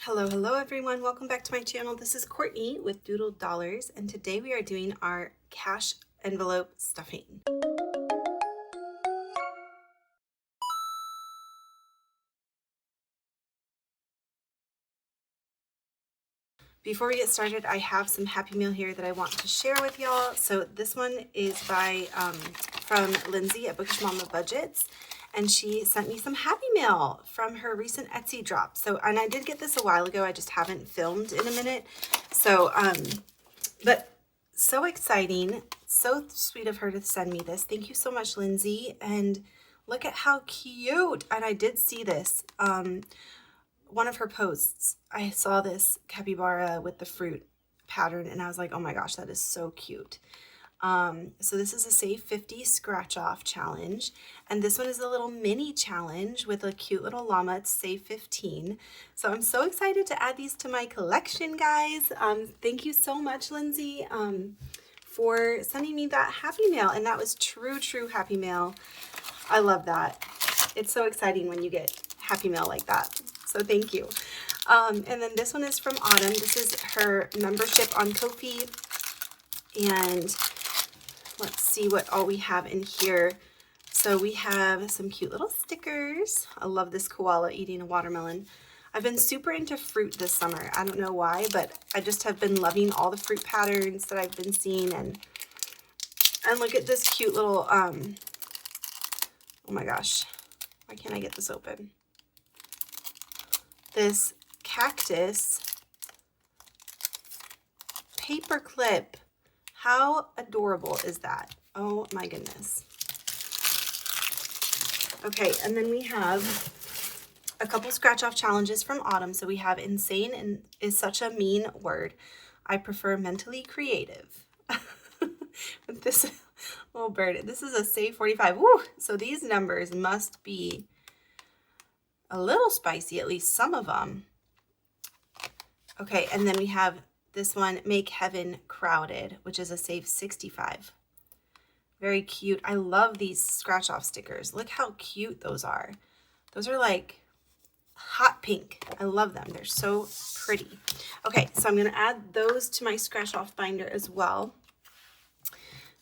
Hello everyone. Welcome back to my channel. This is Courtney with Doodle Dollars, and today we are doing our cash envelope stuffing. Before we get started, I have some Happy Meal here that I want to share with y'all. So this one is by from Lindsay at Bookish Mama Budgets, and she sent me some Happy Mail from her recent Etsy drop. And I did get this a while ago. I just haven't filmed in a minute. But so exciting, so sweet of her to send me this. Thank you so much, Lindsay. And look at how cute. And I did see this. One of her posts, I saw this capybara with the fruit pattern, and I was like, oh my gosh, that is so cute. So this is a Save 50 scratch off challenge, and this one is a little mini challenge with a cute little llama. It's Save 15. So I'm so excited to add these to my collection, guys. Thank you so much, Lindsay, for sending me that Happy Mail, and that was true Happy Mail. I love that. It's so exciting when you get Happy Mail like that. So thank you. And then this one is from Autumn. This is her membership on Ko-fi. And let's see what all we have in here. So we have some cute little stickers. I love this koala eating a watermelon. I've been super into fruit this summer. I don't know why, but I just have been loving all the fruit patterns that I've been seeing. And look at this cute little, oh my gosh, why can't I get this open? This cactus paper clip. How adorable is that? Oh my goodness. Okay, and then we have a couple scratch off challenges from Autumn. So we have insane and is such a mean word. I prefer mentally creative. With this little bird. This is a Save 45. Woo! So these numbers must be a little spicy, at least some of them. Okay, and then we have this one, Make Heaven Crowded, which is a Save 65. Very cute. I love these scratch off stickers. Look how cute those are. Those are like hot pink. I love them. They're so pretty. Okay, so I'm going to add those to my scratch off binder as well.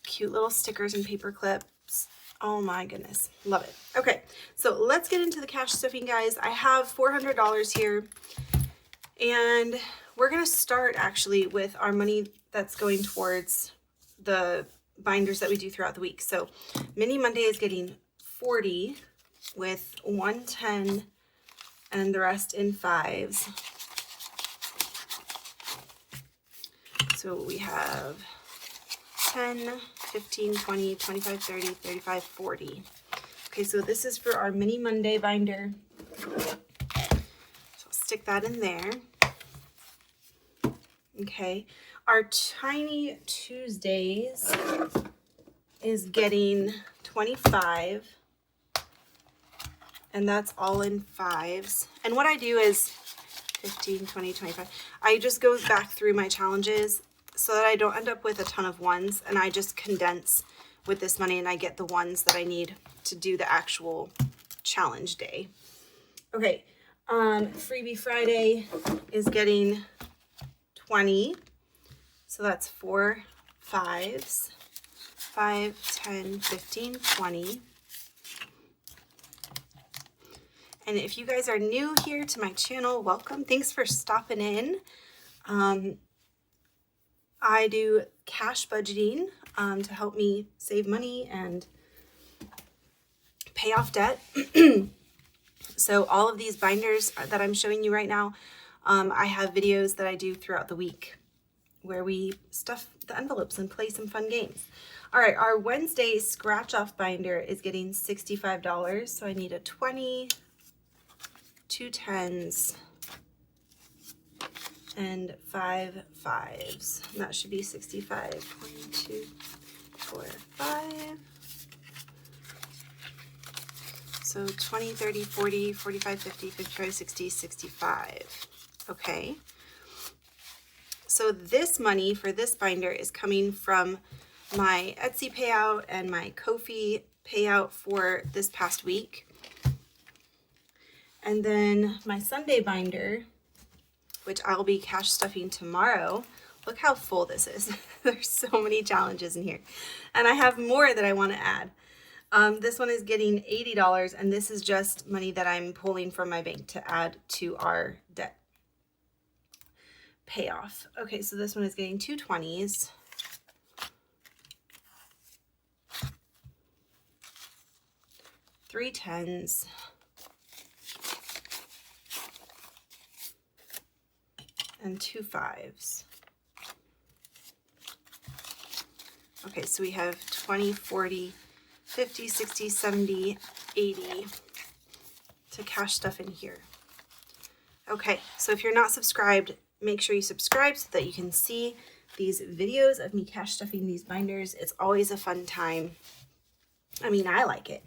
Cute little stickers and paper clips. Oh my goodness. Love it. Okay, so let's get into the cash stuffing, guys. I have $400 here, and we're going to start actually with our money that's going towards the binders that we do throughout the week. So Mini Monday is getting 40 with 110 and the rest in fives. So we have 10, 15, 20, 25, 30, 35, 40. Okay, so this is for our Mini Monday binder. So I'll stick that in there. Okay, our Tiny Tuesdays is getting 25, and that's all in fives. And what I do is 15, 20, 25. I just go back through my challenges so that I don't end up with a ton of ones, and I just condense with this money and I get the ones that I need to do the actual challenge day. Okay, Freebie Friday is getting 20, so that's 4 fives, 5, 10, 15, 20. And if you guys are new here to my channel, welcome. Thanks for stopping in. I do cash budgeting to help me save money and pay off debt. So all of these binders that I'm showing you right now, I have videos that I do throughout the week where we stuff the envelopes and play some fun games. All right, our Wednesday scratch off binder is getting $65. So I need a 20, 2 10s, and 5 fives. And that should be 65. 1, 2, 4, 5. So 20, 30, 40, 45, 50, 55, 60, 65. Okay. So this money for this binder is coming from my Etsy payout and my Ko-fi payout for this past week. And then my Sunday binder which I'll be cash stuffing tomorrow. Look how full this is. There's so many challenges in here. And I have more that I want to add. This one is getting $80, and this is just money that I'm pulling from my bank to add to our debt payoff. Okay, so this one is getting 2 20s. Three 10s. And 2 5s. Okay, so we have 20, 40, 50, 60, 70, 80 to cash stuff in here. Okay, so if you're not subscribed, make sure you subscribe so that you can see these videos of me cash stuffing these binders. It's always a fun time. I mean, I like it.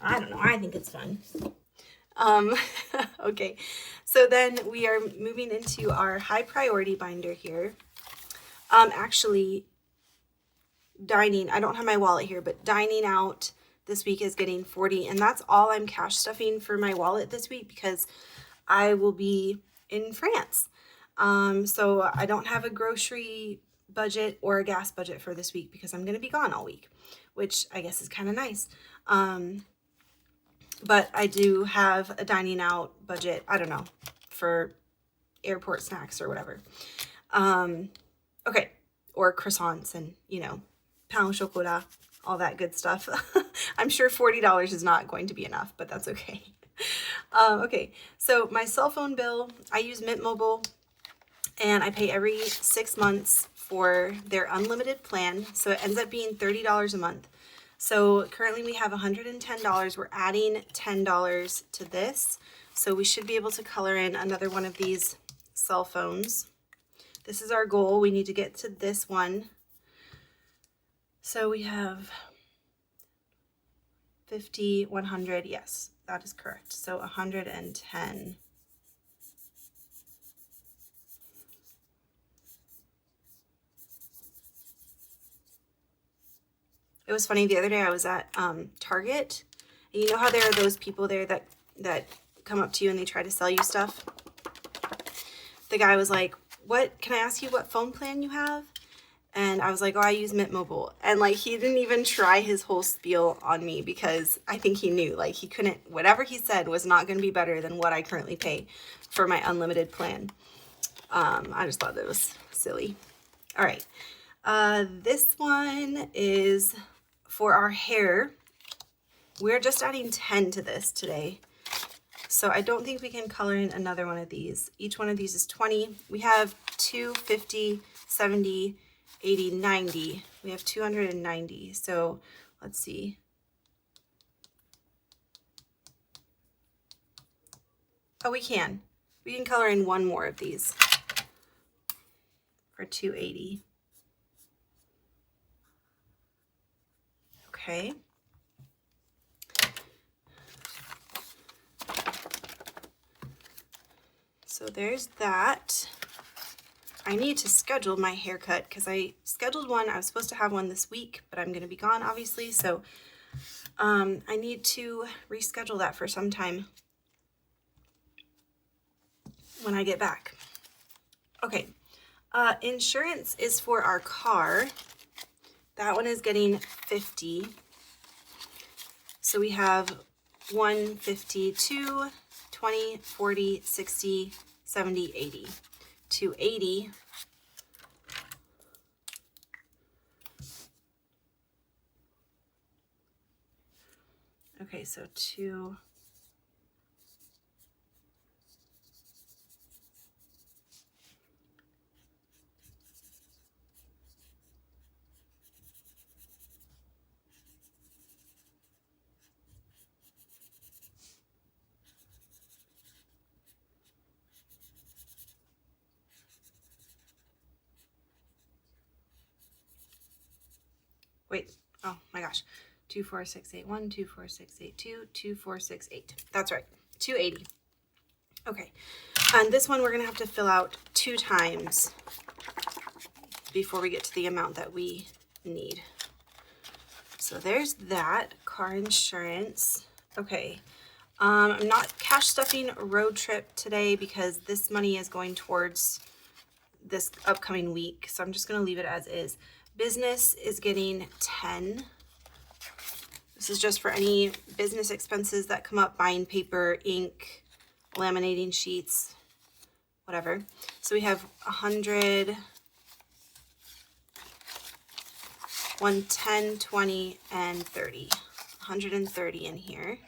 I don't know, I think it's fun. Okay, so then we are moving into our high priority binder here. Actually, dining, I don't have my wallet here, but dining out this week is getting 40, and that's all I'm cash stuffing for my wallet this week because I will be in France. So I don't have a grocery budget or a gas budget for this week because I'm going to be gone all week, which I guess is kind of nice. But I do have a dining out budget, I don't know, for airport snacks or whatever. Okay, or croissants and, you know, pain au chocolat, all that good stuff. I'm sure $40 is not going to be enough, but that's okay. Okay, so my cell phone bill, I use Mint Mobile, and I pay every 6 months for their unlimited plan, so it ends up being $30 a month. So currently we have $110. We're adding $10 to this, so we should be able to color in another one of these cell phones. This is our goal. We need to get to this one. So we have 50, 100. Yes, that is correct. So 110. It was funny, the other day I was at Target, and you know how there are those people there that come up to you and they try to sell you stuff? The guy was like, "What, can I ask you what phone plan you have?" And I was like, "Oh, I use Mint Mobile." And like, he didn't even try his whole spiel on me because I think he knew, like, he couldn't, whatever he said was not going to be better than what I currently pay for my unlimited plan. I just thought that was silly. All right. This one is for our hair. We're just adding 10 to this today. So I don't think we can color in another one of these. Each one of these is 20. We have 2, 50, 70, 80, 90. We have 290. So let's see. Oh, we can. We can color in one more of these for 280. Okay. So there's that. I need to schedule my haircut because I scheduled one. I was supposed to have one this week, but I'm going to be gone, obviously. So I need to reschedule that for some time when I get back. Okay. Insurance is for our car. That one is getting 50. So we have 150, 2, 20, 40, 60, 70, 80. 280. Okay, so 2. Wait, oh my gosh. 2, 4, 6, 8, 1, 2, 4, 6, 8, 2, 2, 4, 6, 8. That's right, 280. Okay, and this one we're gonna have to fill out 2 times before we get to the amount that we need. So there's that, car insurance. Okay, I'm not cash stuffing road trip today because this money is going towards this upcoming week. So I'm just going to leave it as is. Business is getting 10. This is just for any business expenses that come up, buying paper, ink, laminating sheets, whatever. So we have 100, 110, 20, and 30. 130 in here.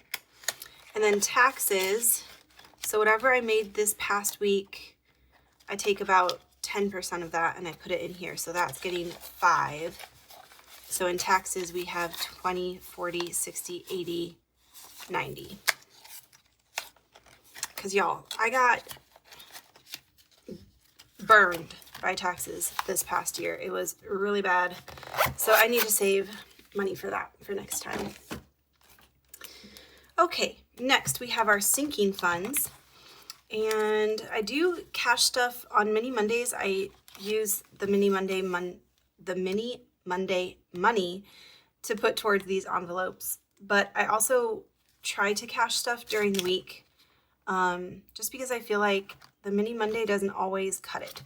And then taxes. So whatever I made this past week, I take about 10% of that and I put it in here. So that's getting 5. So in taxes, we have 20, 40, 60, 80, 90. Because y'all, I got burned by taxes this past year. It was really bad. So I need to save money for that for next time. Okay, next we have our sinking funds. And I do cash stuff on Mini Mondays. I use the Mini Monday money to put towards these envelopes. But I also try to cash stuff during the week, just because I feel like the Mini Monday doesn't always cut it.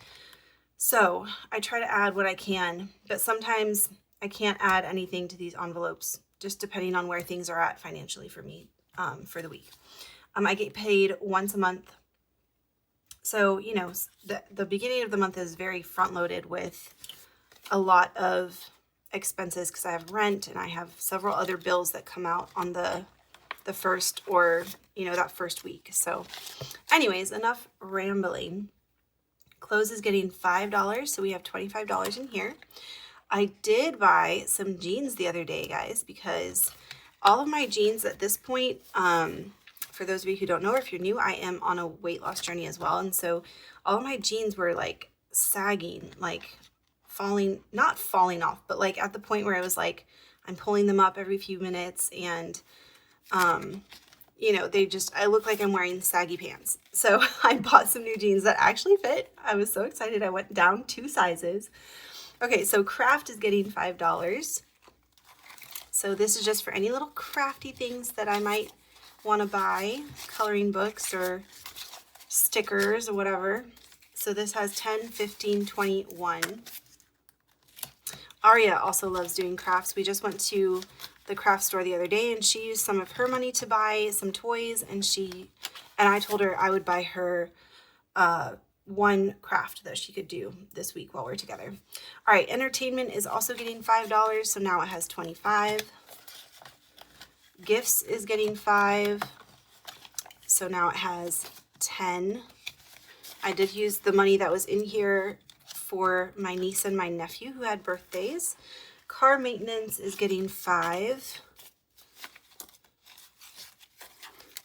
So I try to add what I can, but sometimes I can't add anything to these envelopes, just depending on where things are at financially for me for the week. I get paid once a month. So, you know, the beginning of the month is very front loaded with a lot of expenses because I have rent and I have several other bills that come out on the first, or, you know, that first week. So anyways, enough rambling. Clothes is getting $5. So we have $25 in here. I did buy some jeans the other day, guys, because all of my jeans at this point, for those of you who don't know, or if you're new, I am on a weight loss journey as well. And so all of my jeans were like sagging, like not falling off, but like at the point where I was like, I'm pulling them up every few minutes. And, you know, I look like I'm wearing saggy pants. So I bought some new jeans that actually fit. I was so excited. I went down 2 sizes. Okay, so craft is getting $5. So this is just for any little crafty things that I might want to buy, coloring books or stickers or whatever. So this has 10, 15, 20, 1. Aria also loves doing crafts. We just went to the craft store the other day and she used some of her money to buy some toys, and I told her I would buy her one craft that she could do this week while we're together. All right, entertainment is also getting $5, so now it has 25. Gifts is getting 5, so now it has 10. I did use the money that was in here for my niece and my nephew who had birthdays. Car maintenance is getting 5.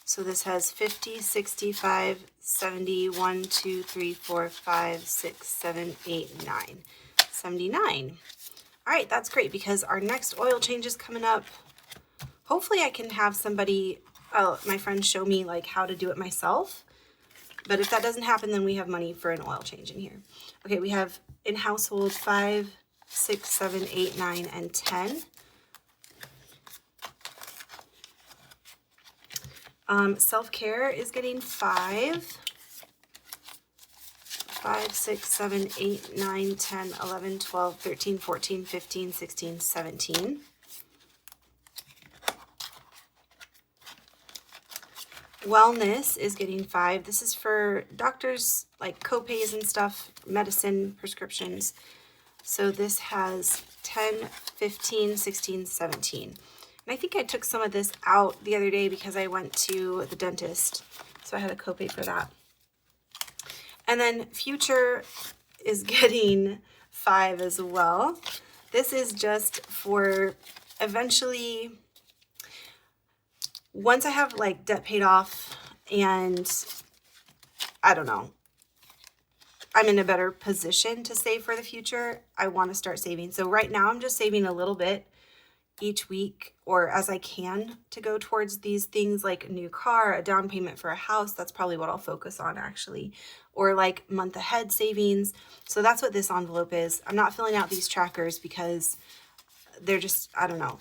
So this has 50, 65, 70, 1, 2, 3, 4, 5, 6, 7, 8, 9. 79. All right, that's great because our next oil change is coming up. Hopefully I can have somebody, my friend, show me like how to do it myself. But if that doesn't happen, then we have money for an oil change in here. Okay, we have in household 5, 6, 7, 8, 9, and 10. Self-care is getting 5. 5, 6, 7, 8, 9, 10, 11, 12, 13, 14, 15, 16, 17. Wellness is getting 5. This is for doctors, like co-pays and stuff, medicine, prescriptions. So this has 10, 15, 16, 17. And I think I took some of this out the other day because I went to the dentist. So I had a copay for that. And then future is getting 5 as well. This is just for eventually, once I have like debt paid off and I don't know, I'm in a better position to save for the future, I want to start saving. So right now I'm just saving a little bit each week or as I can to go towards these things like a new car, a down payment for a house. That's probably what I'll focus on actually, or like month ahead savings. So that's what this envelope is. I'm not filling out these trackers because they're just, I don't know.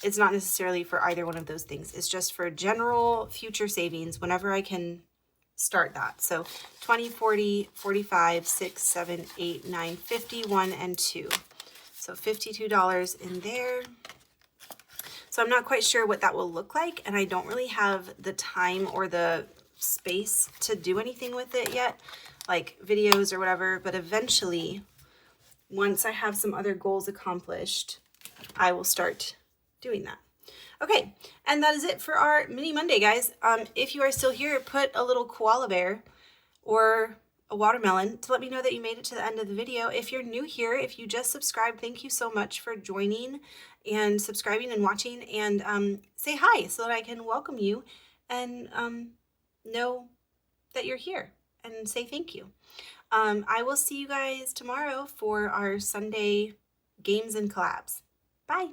it's not necessarily for either one of those things. It's just for general future savings whenever I can start that. So 20, 40, 45, 6, 7, 8, 9, 50, 1, and 2. So $52 in there. So I'm not quite sure what that will look like, and I don't really have the time or the space to do anything with it yet, like videos or whatever, but eventually, once I have some other goals accomplished, I will start doing that. Okay, and that is it for our mini Monday, guys. If you are still here, put a little koala bear or a watermelon to let me know that you made it to the end of the video. If you're new here, if you just subscribed, thank you so much for joining and subscribing and watching, and say hi so that I can welcome you and know that you're here and say thank you. I will see you guys tomorrow for our Sunday games and collabs. Bye.